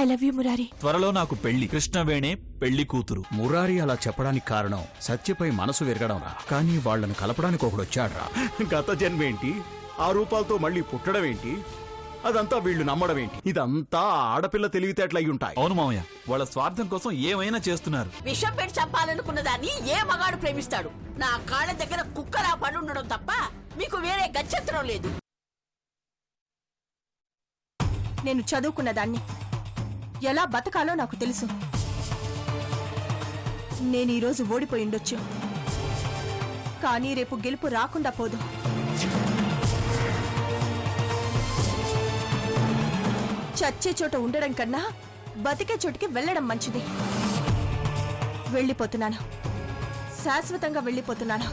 I love you Murari. త్వరలో నాకు పెళ్లి. కృష్ణవేణే పెళ్లి కూతురు. మురారి అలా చెప్పడానికి కారణం సత్యపై మనసు విరగడం రా. కానీ వాళ్లను కలపడానికి ఒకడొచ్చాడ్రా. గత జన్మేంటి, ఆ రూపాలతో మళ్ళీ పుట్టడం ఏంటి, అదంతా వీళ్ళు నమ్మడం ఏంటి? ఇదంతా ఆడపిల్ల తెలివితేటలయ్యుంటాయి. అవును మామయ్య, వాళ్ళ స్వార్థం కోసం ఏమైనా చేస్తున్నారు. విషం పెట్టి చంపాలనుకున్న దాన్ని ఏ మగాడు ప్రేమిస్తాడు? నా కాళ్ళ దగ్గర కుక్కలా పడుండడం తప్ప మీకు వేరే గచ్చంతరం లేదు. నేను చదువుకున్న దాన్ని, ఎలా బతకాలో నాకు తెలుసు. నేను ఈరోజు ఓడిపోయి ఉండొచ్చు, కానీ రేపు గెలుపు రాకుండా పోదు. చచ్చే చోట ఉండడం కన్నా బతికే చోటుకి వెళ్ళడం మంచిది. వెళ్ళిపోతున్నాను, శాశ్వతంగా వెళ్ళిపోతున్నాను.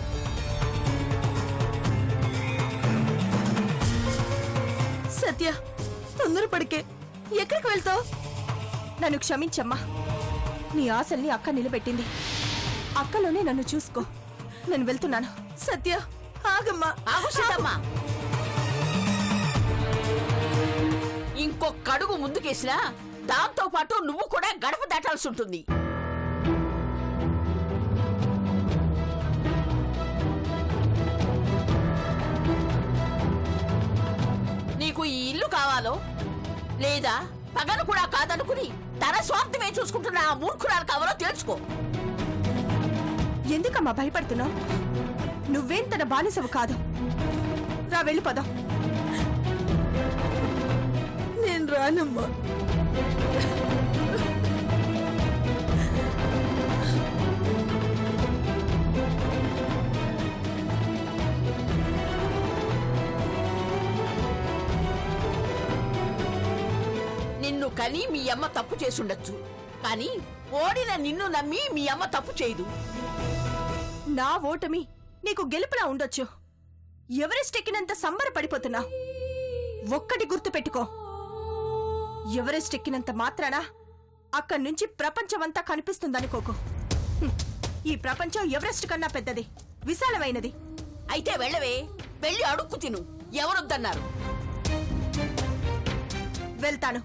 సత్య, తొందరపడికే ఎక్కడికి వెళ్తావు? నన్ను క్షమించమ్మా. నీ ఆశల్ని అక్క నిలబెట్టింది. అక్కలోనే నన్ను చూసుకో. నేను వెళ్తున్నాను. సత్య, ఆగమ్మా. ఆగు సీతమ్మా. ఇంకొక అడుగు ముందుకేసినా దాంతో పాటు నువ్వు కూడా గడప దాటాల్సి ఉంటుంది. నీకు ఈ ఇల్లు కావాలో లేదా పగలు కూడా కాదనుకుని తన స్వార్థమే చూసుకుంటున్న ఆ మూర్ఖురాలు కావాలో తెలుసుకో. ఎందుకమ్మా భయపడుతున్నావు? నువ్వేం తన బానిసవు కాదు. రా, వెళ్ళిపోదాం. నేను రానమ్మా. నిన్ను కని మీ అమ్మ తప్పు చేసుండొచ్చు, కానీ ఓడిన నిన్ను నమ్మి మీ అమ్మ తప్పు చేయదు. నా ఓటమి నీకు గెలుపులా ఉండొచ్చు. ఎవరెస్ట్ ఎక్కినంత సంబరపడిపోతున్నా. ఒక్కటి గుర్తు పెట్టుకో, ఎవరెస్ట్ ఎక్కినంత మాత్రాన అక్కడి నుంచి ప్రపంచమంతా కనిపిస్తుందనుకోకు. ఈ ప్రపంచం ఎవరెస్ట్ కన్నా పెద్దది, విశాలమైనది. అయితే వెళ్ళవే, వెళ్ళి అడుక్కు తిను. ఎవరొద్దన్నారు? వెళ్తాను.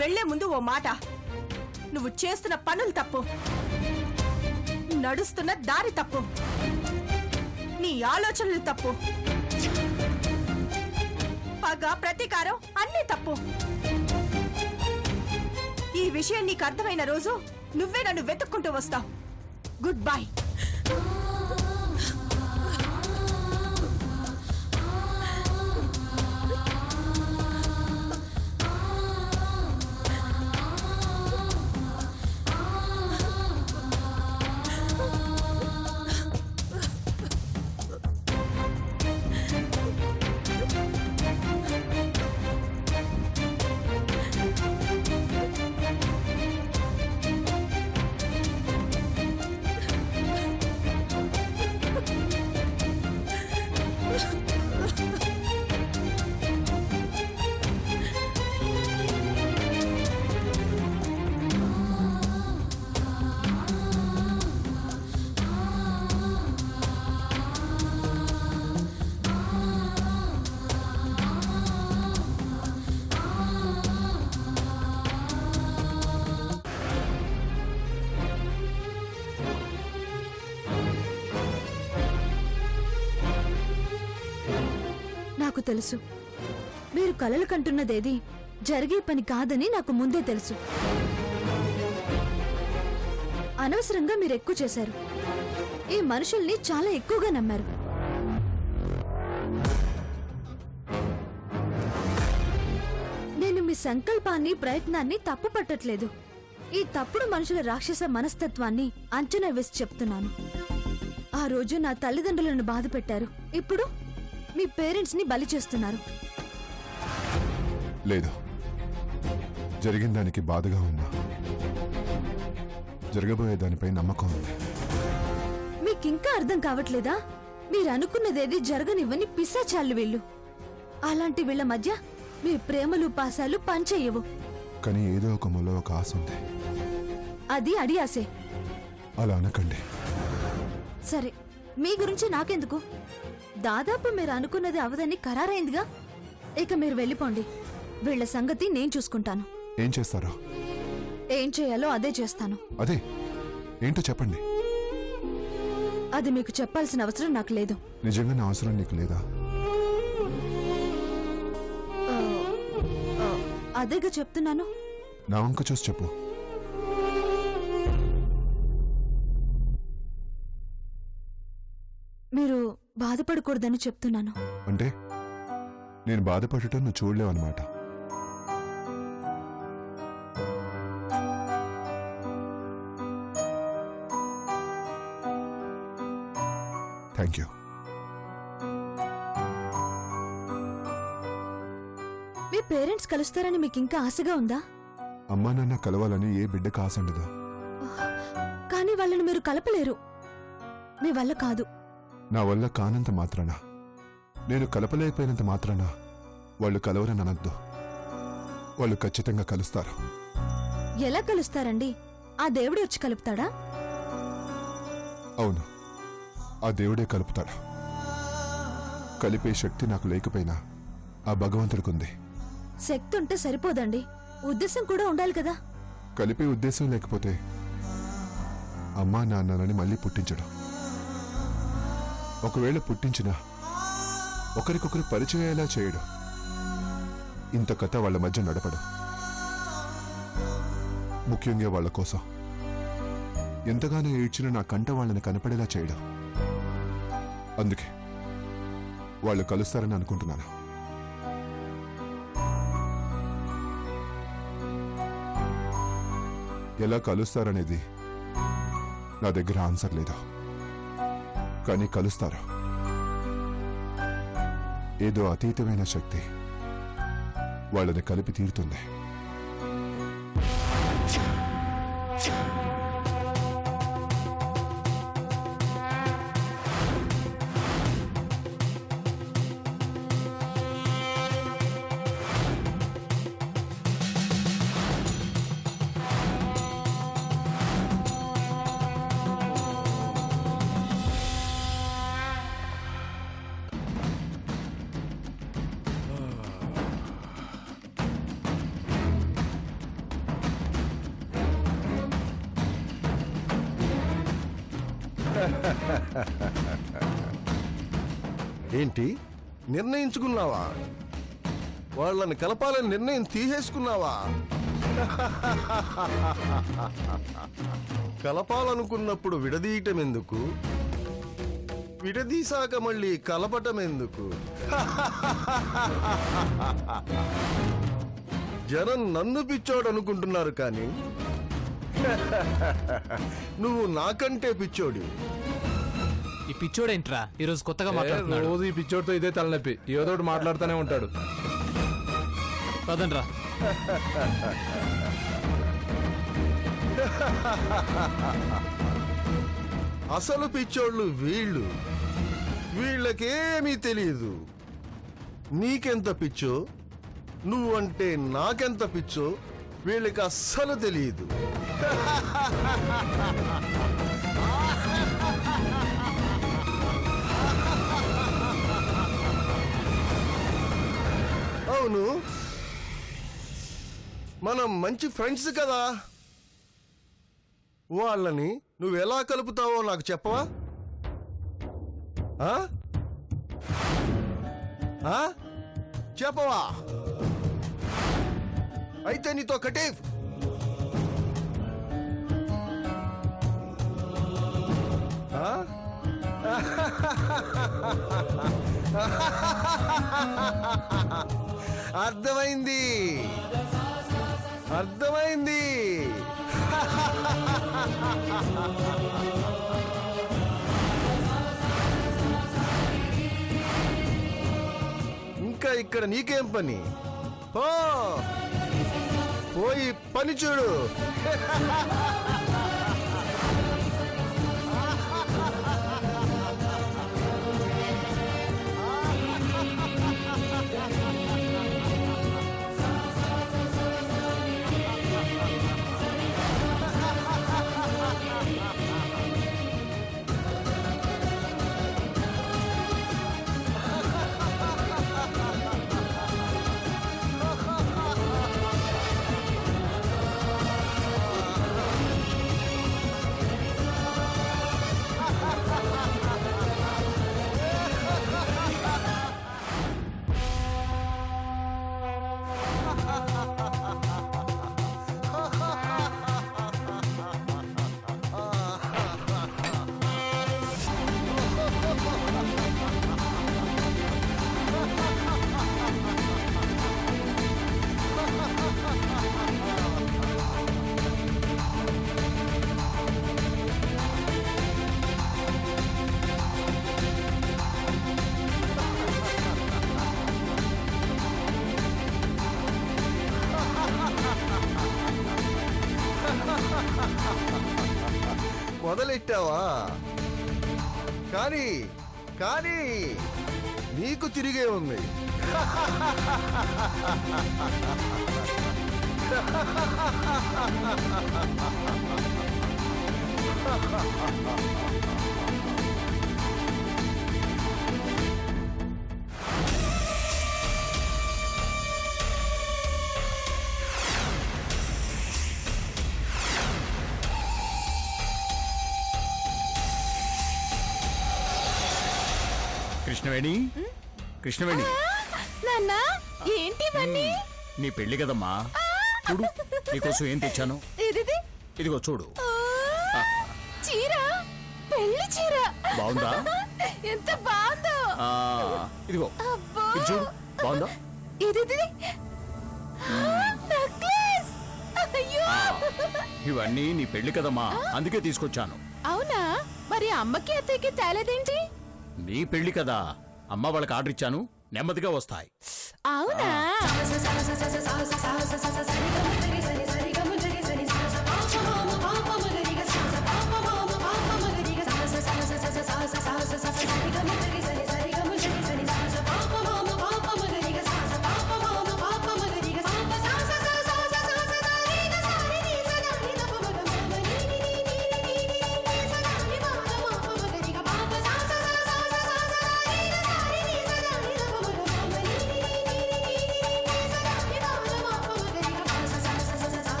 వెళ్లే ముందు ఓ మాట. నువ్వు చేస్తున్న పనులు తప్పు, నడుస్తున్న దారి తప్పు, నీ ఆలోచనలు తప్పు, పగ ప్రతీకారం అన్నీ తప్పు. ఈ విషయం నీకు అర్థమైన రోజు నువ్వే నన్ను వెతుక్కుంటూ వస్తావు. Good bye. నాకు తెలుసు, మీరు కలలు కంటున్నదేది జరిగే పని కాదని నాకు ముందే తెలుసు. అనవసరంగా మీరు ఎక్కువ చేశారు. ఈ మనుషుల్ని చాలా ఎక్కువగా నమ్మారు. నేను మీ సంకల్పాన్ని, ప్రయత్నాన్ని తప్పు పట్టట్లేదు. ఈ తప్పుడు మనుషుల రాక్షస మనస్తత్వాన్ని అంచనా వేసి చెప్తున్నాను. ఆ రోజు నా తల్లిదండ్రులను బాధ పెట్టారు. ఇప్పుడు మీ పేరెంట్స్ ని బలి చేస్తున్నారు. లేదు, జరిగిన దానికి బాధగా ఉన్నా జరగబోయే దానిపై నమ్మకం ఉంది. మీకింకా అర్థం కావట్లేదా? మీరు అనుకున్నదేది జరగనివ్వని పిశాచాళ్ళు వీళ్ళు. అలాంటి వీళ్ళ మధ్య మీ ప్రేమలు పాసాలు పనిచేయవు. కానీ ఏదో ఒక మూల ఒక ఆశ ఉంది. అది అడియాసే. అలా అనకండి. సరే, మీ గురించి నాకెందుకు? దాదాపు మీరు అనుకున్నది అవదని ఖరారైందిగా. ఇక మీరు వెళ్ళిపోండి. వీళ్ల సంగతి నేను చూసుకుంటాను. ఏం చేస్తారో? ఏం చేయాలో అదే చేస్తాను. అదే ఏంటో చెప్పండి. అది మీకు చెప్పాల్సిన అవసరం నాకు లేదు. నిజంగా నా అవసరం నీకు లేదా? అదేగా చెప్తున్నాను. నా వంక చూసి చెప్పు. మీరు బాధపడకూడదని చెప్తున్నాను. అంటే నేను బాధపడటం నువ్వు చూడలేవన్నమాట. Thank you. మీ పేరెంట్స్ కలుస్తారని మీకు ఇంకా ఆశగా ఉందా? అమ్మా నాన్న కలవాలని ఏ బిడ్డకు ఆశ ఉండదు. కానీ వాళ్ళని మీరు కలపలేరు. మీ వల్ల కాదు. నా వల్ల కానంత మాత్రాన, నేను కలపలేకపోయినంత మాత్రాన వాళ్ళు కలవరని అనద్దు. వాళ్ళు ఖచ్చితంగా కలుస్తారు. ఎలా కలుస్తారండి? ఆ దేవుడు వచ్చి కలుపుతాడా? అవును, ఆ దేవుడే కలుపుతాడు. కలిపే శక్తి నాకు లేకపోయినా ఆ భగవంతుడికి ఉంది. శక్తి ఉంటే సరిపోదండి, ఉద్దేశం కూడా ఉండాలి కదా. కలిపే ఉద్దేశం లేకపోతే అమ్మా నాన్నలని మళ్ళీ పుట్టించడం. ఒకవేళ పుట్టించినా ఒకరికొకరు పరిచయాలా చేయడం. ఇంత కథ వాళ్ళ మధ్య నడపడం. ముఖ్యంగా వాళ్ళ కోసం ఎంతగానో ఏడ్చిన నా కంట వాళ్ళని కనపడేలా చేయడం. అందుకే వాళ్ళు కలుస్తారని అనుకుంటున్నాను. ఎలా కలుస్తారనేది నా దగ్గర ఆన్సర్ లేదు. కానీ కలుస్తారు. ఏదో అతీతమైన శక్తి వాళ్ళని కలిపి తీరుతుంది. ఏంటి నిర్ణయించుకున్నావా? వాళ్ళని కలపాలని నిర్ణయం తీసేసుకున్నావా? కలపాలనుకున్నప్పుడు విడదీయటం ఎందుకు? విడదీశాక మళ్ళీ కలపటం ఎందుకు? జనం నన్ను పిచ్చోడు అనుకుంటున్నారు కానీ నువ్వు నాకంటే పిచ్చోడి. ఈ పిచ్చోడేంట్రా ఈరోజు కొత్తగా మాట్లాడుతున్నాడు? రోజు ఈ పిచ్చోడితో ఇదే తలనొప్పి, ఏదో ఒకటి మాట్లాడుతూనే ఉంటాడు. పదండ్రా. అసలు పిచ్చోళ్ళు వీళ్ళు. వీళ్ళకేమీ తెలియదు. నీకెంత పిచ్చో, నువ్వంటే నాకెంత పిచ్చో వీళ్ళకి అస్సలు తెలియదు. అవును, మనం మంచి ఫ్రెండ్స్ కదా. వాళ్ళని నువ్వెలా కలుపుతావో నాకు చెప్పవా? ఆ? ఆ? చెప్పవా? అయితే నీతో కటీఫ్. ఆ? అర్థమైంది, అర్థమైంది. ఇంకా ఇక్కడ నీకేం పని? పోయి పని చూడు. మొదలెట్టావా? కానీ కానీ నీకు తిరిగే ఉంది. కృష్ణవేణి, కృష్ణవేణి, నాన్న ఏంటి ఇవన్నీ? నీ పెళ్లి కదమ్మా. చూడు నీకోసం ఏం తెచ్చాను. ఇదిది ఇదిగో చూడు. చీర, పెళ్లి చీర. బాగుందా? ఎంత బాగుందో. ఇదిగో అబ్బో. ఇది చూడు, బాగుందా? ఇదిది నెక్లెస్. అయ్యో. ఇవన్నీ నీ పెళ్లి కదమ్మా, అందుకే తీసుకొచ్చాను. అవునా? మరి అమ్మకి అత్తయ్యకి తేలేదేంటి? నీ పెళ్లి కదా, అమ్మ వాళ్ళకి ఆర్డర్ ఇచ్చాను, నెమ్మదిగా వస్తాయి. అవునా?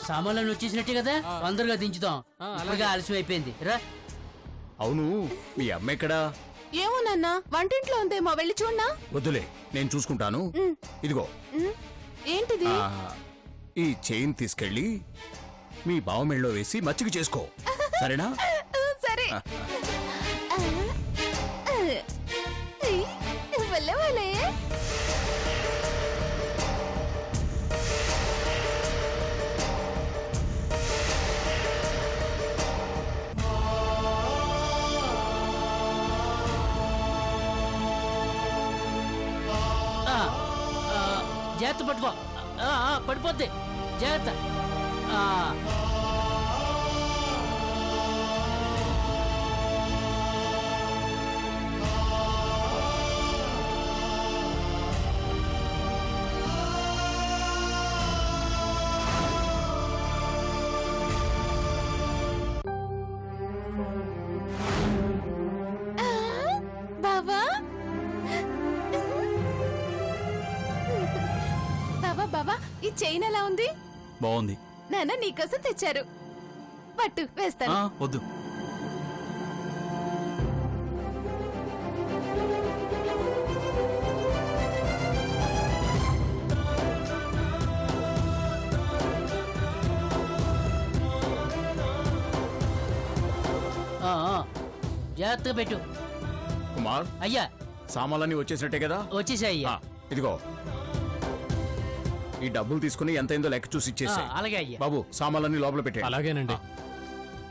సామాన్లను వచ్చేసినట్టే కదా, తొందరగా దించుతాం. ఇప్పుడుగా ఆలస్యం అయిపోయింది రా. అవును, మీ అమ్మ ఎక్కడా? ఏమో నాన్న, వంటింట్లో ఉందేమో, వెళ్ళి చూడనా? వద్దులే, నేను చూసుకుంటాను. ఇదిగో ఏంటిది? ఈ చైన్ తీసుకెళ్ళి మీ బావమెళ్ళలో వేసి మచ్చిక చేసుకో, సరేనా? సరే. వెళ్ళవలే. జాగ్రత్త పట్టుకో, పడిపోద్ది, జాగ్రత్త. బావా, బావా, బావా, ఈ చైన్ ఎలా ఉంది? బాగుంది. నాన్న నీకోసం తెచ్చారు, పట్టు, వేస్తాను. వద్దు. జాగ్రత్తగా పెట్టు. కుమార్, అయ్యా సామాన్లన్నీ వచ్చేసినట్టే కదా? వచ్చేసాయ్యా. ఇదిగో ఈ డబ్బులు తీసుకుని ఎంతైందో లెక్క చూసి ఇచ్చేసా. అలాగే అయ్యా. బాబు, సామాన్లన్నీ లోపల పెట్టే. అలాగేనండి.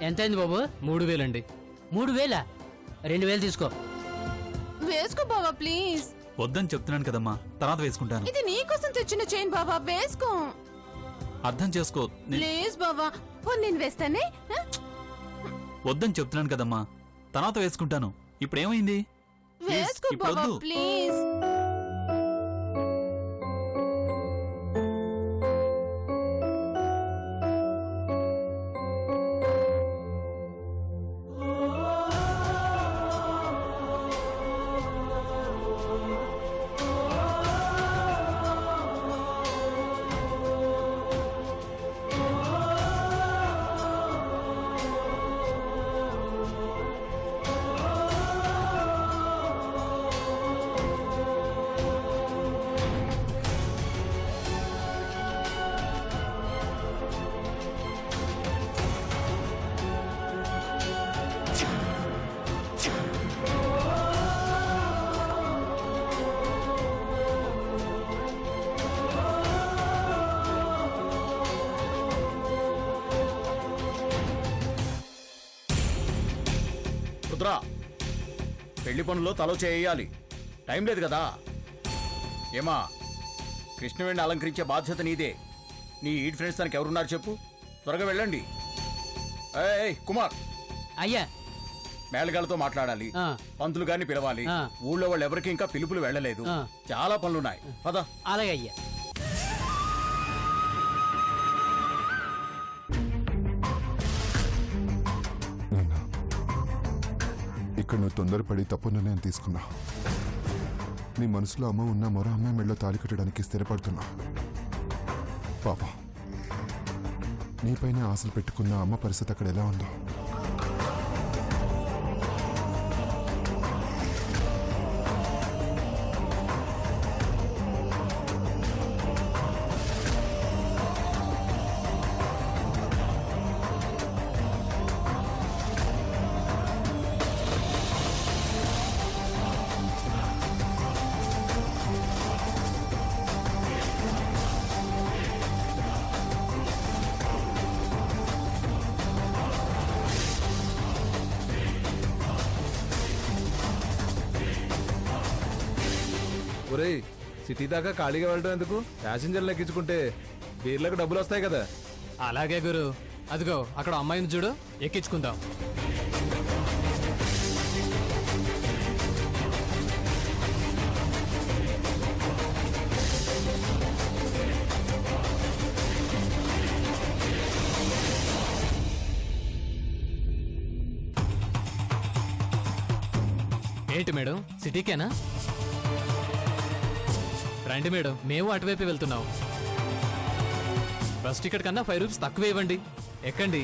ఎంతైంది బాబు? 3000 అండి. 3000? 2000 తీసుకో. వేసుకో బావా, ప్లీజ్. వద్దని చెప్తున్నాను కదమ్మా, తర్వాత వేసుకుంటాను. ఇది నీకోసం తెచ్చిన చైన్ బావా, వేసుకో. అర్థం చేసుకో. ప్లీజ్ బావా, నేను వేస్తానే. వద్దని చెప్తున్నాను కదమ్మా, తర్వాత వేసుకుంటాను. ఇప్పుడు ఏమైంది? వేసుకో ఇప్పుడు బావా, వద్దు. ప్లీజ్. రుద్రా, పెళ్లి పనుల్లో తలో చేయాలి, టైం లేదు కదా. ఏమా, కృష్ణవేణి అలంకరించే బాధ్యత నీదే. నీ ఈడ్ ఫ్రెండ్స్ తనకి ఎవరున్నారు చెప్పు, త్వరగా వెళ్ళండి. ఏయ్ కుమార్, అయ్యా. మేళగాలతో మాట్లాడాలి, ఆ. పంతులు గారిని పిలవాలి. ఆ. ఊళ్ళో వాళ్ళు ఎవరికి ఇంకా పిలుపులు వెళ్ళలేదు. ఆ. చాలా పనులున్నాయి, పద. అలాగే అయ్యా. నాన్న, ఇక్కడ నువ్వు తొందరపడి తప్పు నిర్ణయం తీసుకున్నా. నీ మనసులో అమ్మ ఉన్న మరో అమ్మాయి మెళ్ళో తాళి కట్టడానికి స్థిరపడుతున్నా. పాప, నీపైనే ఆశలు పెట్టుకున్న అమ్మ పరిస్థితి అక్కడ ఎలా ఉందో. ఒరేయ్, సిటీ దాకా ఖాళీగా వెళ్ళడం ఎందుకు? ప్యాసింజర్లు ఎక్కించుకుంటే బీర్లకు డబ్బులు వస్తాయి కదా. అలాగే గురు. అదిగో అక్కడ అమ్మాయిని చూడు, ఎక్కించుకుందాం. ఏంటి మేడం, సిటీకేనా? రండి మేడం, మేము అటువైపు వెళ్తున్నాం. బస్ టికెట్ కన్నా 5 రూపీస్ తక్కువ ఇవ్వండి, ఎక్కండి.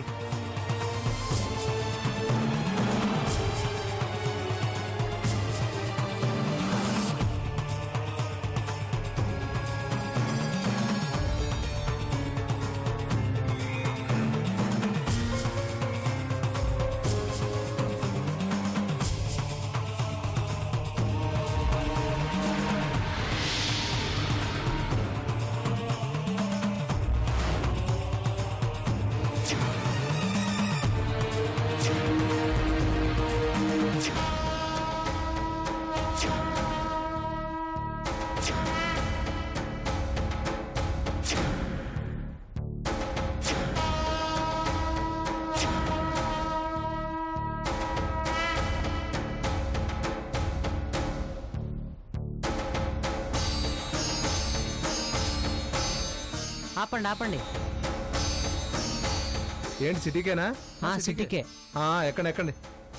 ఆపండి ఆపండి. ఏంటి సిటీకేనా? సిటీకే. ఎక్కండి ఎక్కండి.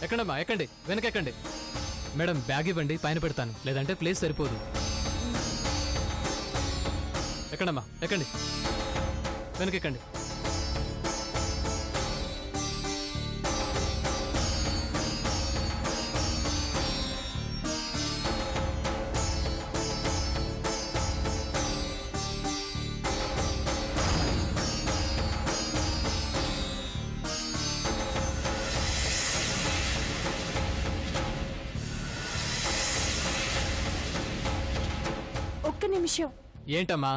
ఎక్కడమ్మా, ఎక్కండి, వెనకెక్కండి. మేడం బ్యాగ్ ఇవ్వండి, పైన పెడతాను, లేదంటే ప్లేస్ సరిపోదు. ఎక్కడమ్మా, ఎక్కండి, వెనకెక్కండి. ఒక్క నిమిషం. ఏంటమ్మా?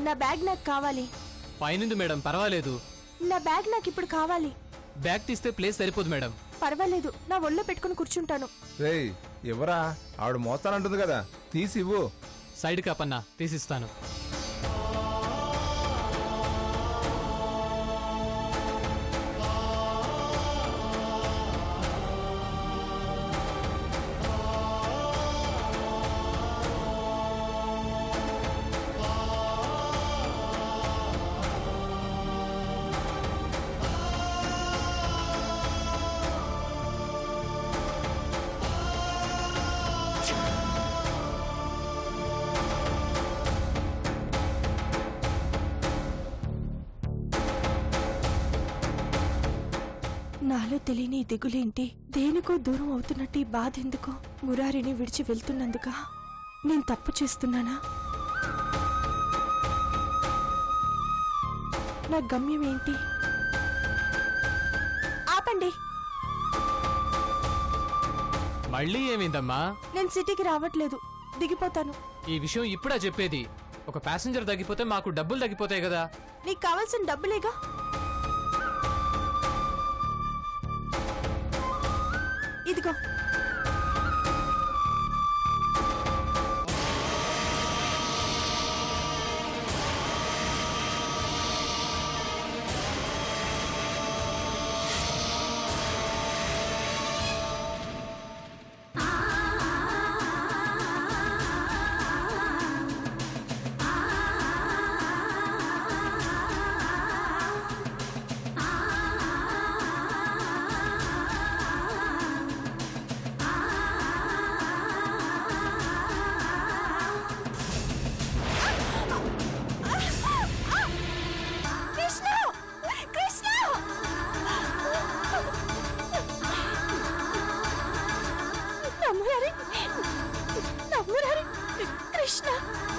నా బ్యాగ్ నాకు కావాలి. పైనుంది మేడం, పర్వాలేదు. నా బ్యాగ్ నాకు ఇప్పుడు కావాలి. బ్యాగ్ తీస్తే ప్లేస్ సరిపోదు మేడం. పర్వాలేదు, నా ఒళ్ళో పెట్టుకుని కూర్చుంటాను. రేయ్, ఎవరా ఆవిడ మోస్తానంటుంది కదా, తీసి ఇవ్వు. సైడ్ కాపన్నా, తీసిస్తాను. నాలో తెలియని ఈ దిగులేంటి? దేనికో దూరం అవుతున్నట్టు ఈ బాధ ఎందుకో? మురారిని విడిచి వెళ్తున్నందుక నేను తప్పు చేస్తున్నానా? నా గమ్యం ఏంటి? ఆపండి. మళ్ళీ ఏమైందమ్మా? నేను సిటీకి రావట్లేదు, దిగిపోతాను. ఈ విషయం ఇప్పుడా చెప్పేది? ఒక ప్యాసింజర్ తగ్గిపోతే మాకు డబ్బులు తగ్గిపోతాయి కదా. నీకు కావాల్సిన డబ్బులేగా. ఇదిగో. కృష్ణ